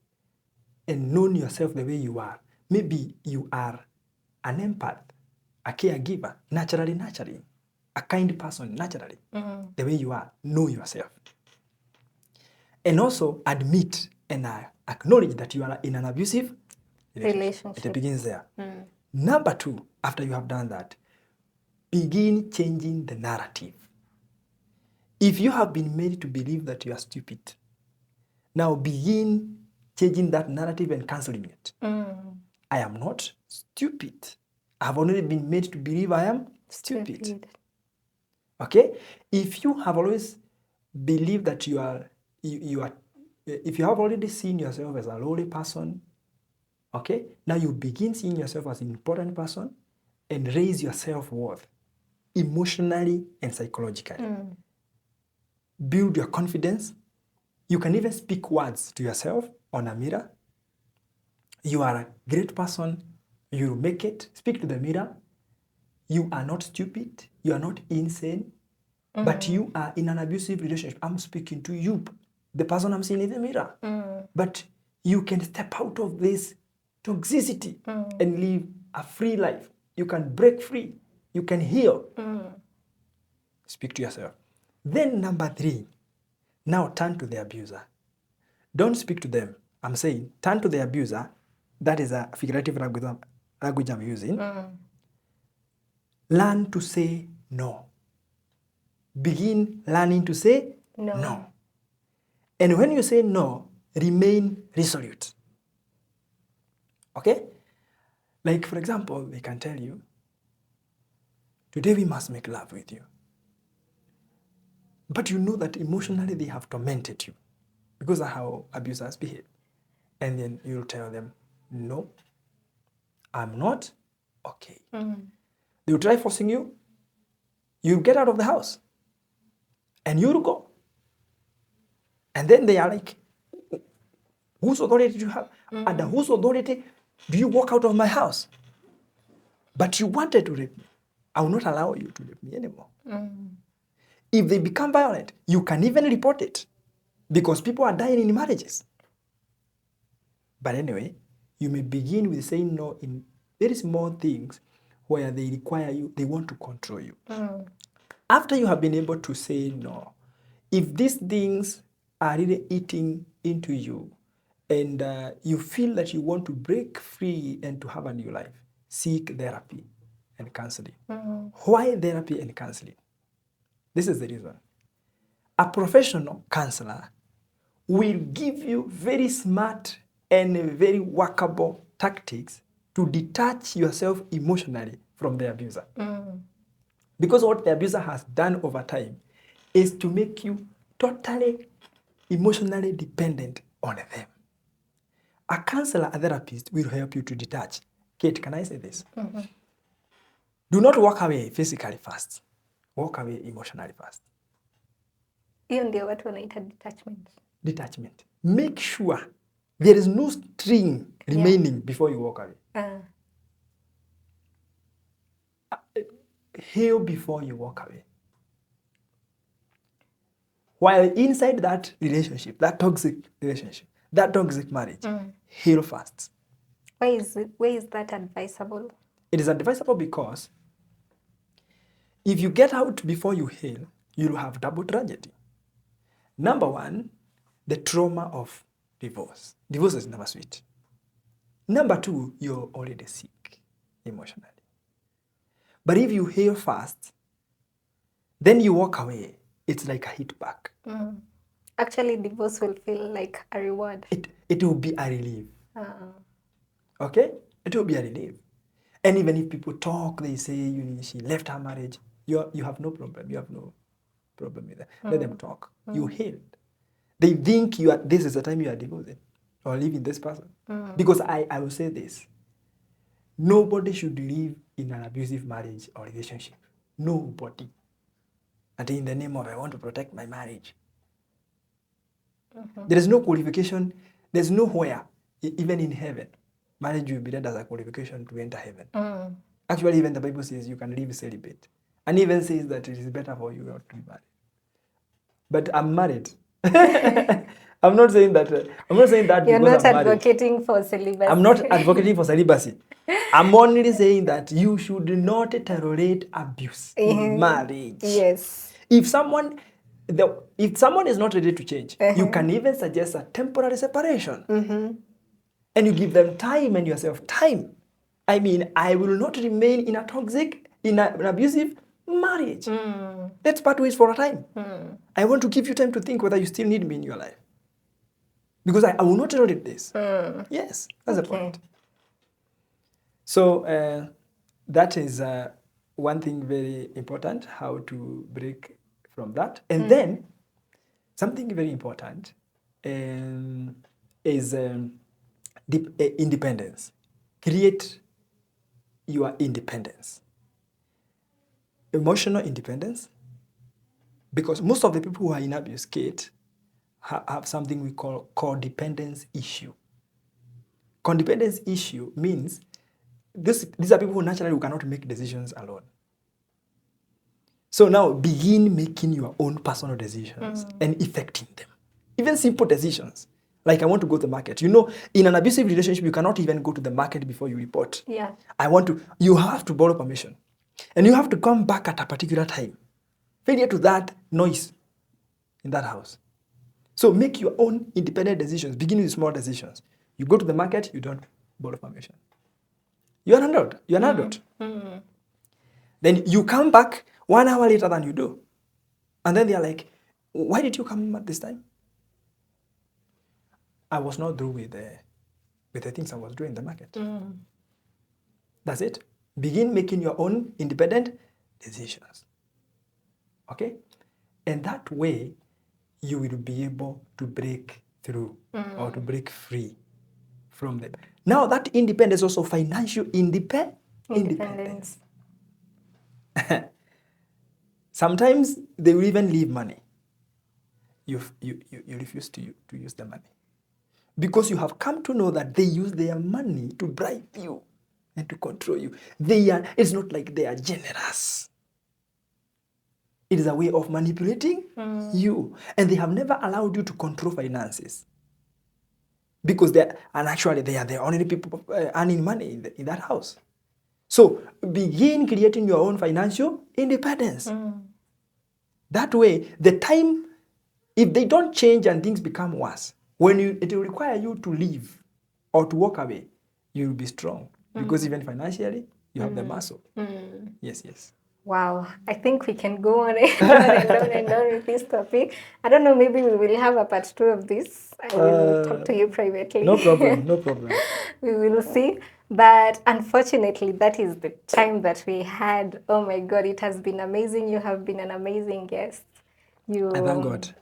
and known yourself the way you are, maybe you are an empath, a caregiver, naturally, a kind person, naturally, the way you are, know yourself. And also admit and acknowledge that you are in an abusive relationship. It begins there. Number two, after you have done that, begin changing the narrative. If you have been made to believe that you are stupid, now begin changing that narrative and canceling it. I am not stupid. I have already been made to believe I am stupid. Okay? If you have always believed that you are, if you have already seen yourself as a lowly person, okay, now you begin seeing yourself as an important person and raise your self-worth emotionally and psychologically. Build your confidence. You can even speak words to yourself on a mirror. You are a great person. You will make it. Speak to the mirror. You are not stupid. You are not insane. But you are in an abusive relationship. I'm speaking to you, the person I'm seeing in the mirror. But you can step out of this toxicity and live a free life. You can break free. You can heal. Speak to yourself. Then number three, now turn to the abuser. Don't speak to them. I'm saying turn to the abuser. That is a figurative language I'm using. Learn to say no. Begin learning to say no. And when you say no, remain resolute. Okay? Like, for example, they can tell you, today we must make love with you. But you know that emotionally they have tormented you because of how abusers behave. And then you'll tell them, no, I'm not okay. They'll try forcing you. You'll get out of the house. And you'll go. And then they are like, whose authority do you have? Under whose authority do you walk out of my house? But you wanted to rape me. I will not allow you to rape me anymore. If they become violent, you can even report it because people are dying in marriages. But anyway, You may begin with saying no in very small things where they require you, they want to control you. After you have been able to say no, if these things are really eating into you and you feel that you want to break free and to have a new life, seek therapy and counseling. Why therapy and counseling? This is the reason. A professional counselor will give you very smart and very workable tactics to detach yourself emotionally from the abuser. Because what the abuser has done over time is to make you totally emotionally dependent on them. A counselor, a therapist will help you to detach. Kate, can I say this? Do not walk away physically first. Walk away emotionally first. Hiyo ndio watu wanaita detachment. Detachment. Make sure there is no string remaining before you walk away. Heal before you walk away. While inside that relationship, that toxic relationship, that toxic marriage, heal fast. Why is that advisable? It is advisable because if you get out before you heal, you'll have double tragedy. Number one, the trauma of divorce. Divorce is never sweet. Number two, you're already sick emotionally. But if you heal fast, then you walk away. It's like a hit back. Actually, divorce will feel like a reward. It will be a relief. Okay? It will be a relief. And even if people talk, they say she left her marriage, you have no problem. You have no problem with that. Let them talk. You healed. They think this is the time you are divorcing or leaving this person. Because I will say this. Nobody should live in an abusive marriage or relationship. Nobody. And in the name of I want to protect my marriage. There is no qualification. There's nowhere, even in heaven, marriage will be read as a qualification to enter heaven. Actually, even the Bible says you can live celibate. And even says that it is better for you not to be married. But I'm married. I'm not saying that. You're not advocating for celibacy. I'm not advocating for celibacy. I'm only saying that you should not tolerate abuse in marriage. Yes. If someone is not ready to change, you can even suggest a temporary separation. And you give them time and yourself time. I mean, I will not remain in an abusive marriage. Let's part ways for a time. I want to give you time to think whether you still need me in your life. Because I will not tolerate this. Yes, that's the point. So that is one thing very important, how to break from that. And then something very important is independence. Create your independence. Emotional independence. Because most of the people who are in abuse, Kate, have something we call codependence issue. Codependence issue means these are people who naturally cannot make decisions alone. So now begin making your own personal decisions and effecting them. Even simple decisions. Like I want to go to the market. You know, in an abusive relationship, you cannot even go to the market before you report. Yeah. You have to borrow permission. And you have to come back at a particular time. Failure to that, noise in that house. So make your own independent decisions. Begin with small decisions. You go to the market, you don't borrow permission. You're an adult. You're an adult. Then you come back 1 hour later than you do. And then they are like, why did you come at this time? I was not through with the things I was doing in the market. That's it. Begin making your own independent decisions. Okay? And that way, you will be able to break through or to break free from them. Now, that independence is also financial independence. Sometimes they will even leave money. You refuse to use the money. Because you have come to know that they use their money to bribe you and to control you. It's not like they are generous. It is a way of manipulating you. And they have never allowed you to control finances. because actually they are the only people earning money in that house. So begin creating your own financial independence. That way, the time, if they don't change and things become worse, it will require you to leave or to walk away, you will be strong because even financially, you have the muscle. Yes, yes. Wow, I think we can go on and on and on and on with this topic. I don't know, maybe we will have a part 2 of this. I will talk to you privately. No problem, no problem. We will see. But unfortunately, that is the time that we had. Oh my God, it has been amazing. You have been an amazing guest. I thank God.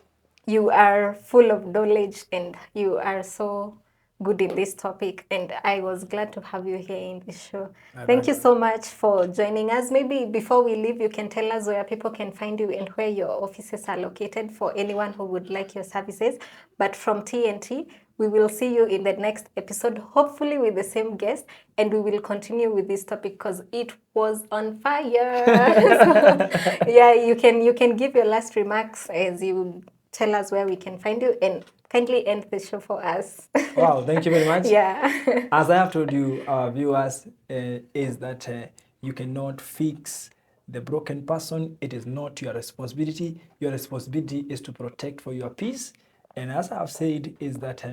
You are full of knowledge and you are so good in this topic, and I was glad to have you here in this show. Thank you so much for joining us. Maybe before we leave, you can tell us where people can find you and where your offices are located for anyone who would like your services. But from T&T, we will see you in the next episode, hopefully with the same guest, and we will continue with this topic because it was on fire. So, yeah, you can give your last remarks as you tell us where we can find you, and kindly end the show for us. Wow, thank you very much. Yeah. As I have told you, viewers, is that you cannot fix the broken person. It is not your responsibility. Your responsibility is to protect for your peace. And as I have said, is that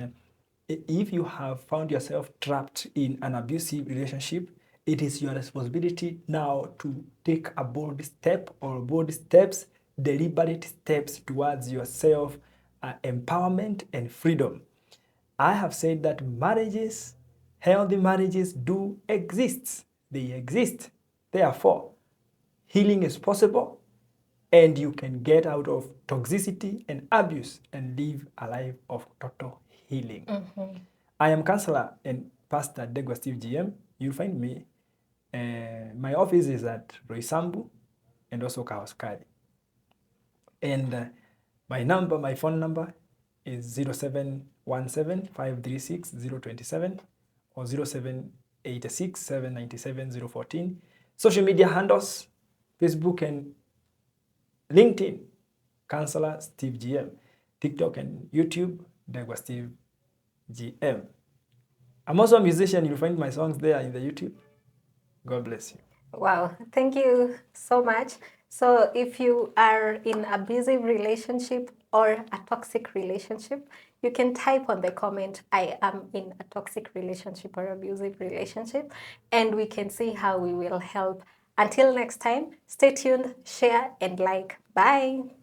if you have found yourself trapped in an abusive relationship, it is your responsibility now to take a bold step or bold steps, deliberate steps towards yourself empowerment and freedom. I have said that marriages, healthy marriages do exist. They exist. Therefore, healing is possible and you can get out of toxicity and abuse and live a life of total healing. I am counselor and pastor Degwa Steve GM. You'll find me. My office is at Roysambu and also Kawaskari. And my phone number is 0717-536-027 or 0786-797-014. Social media handles, Facebook and LinkedIn, Counselor Steve GM. TikTok and YouTube, Degwa Steve GM. I'm also a musician. You'll find my songs there in the YouTube. God bless you. Wow, thank you so much. So if you are in an abusive relationship or a toxic relationship, you can type on the comment, I am in a toxic relationship or abusive relationship, and we can see how we will help. Until next time, stay tuned, share, and like. Bye.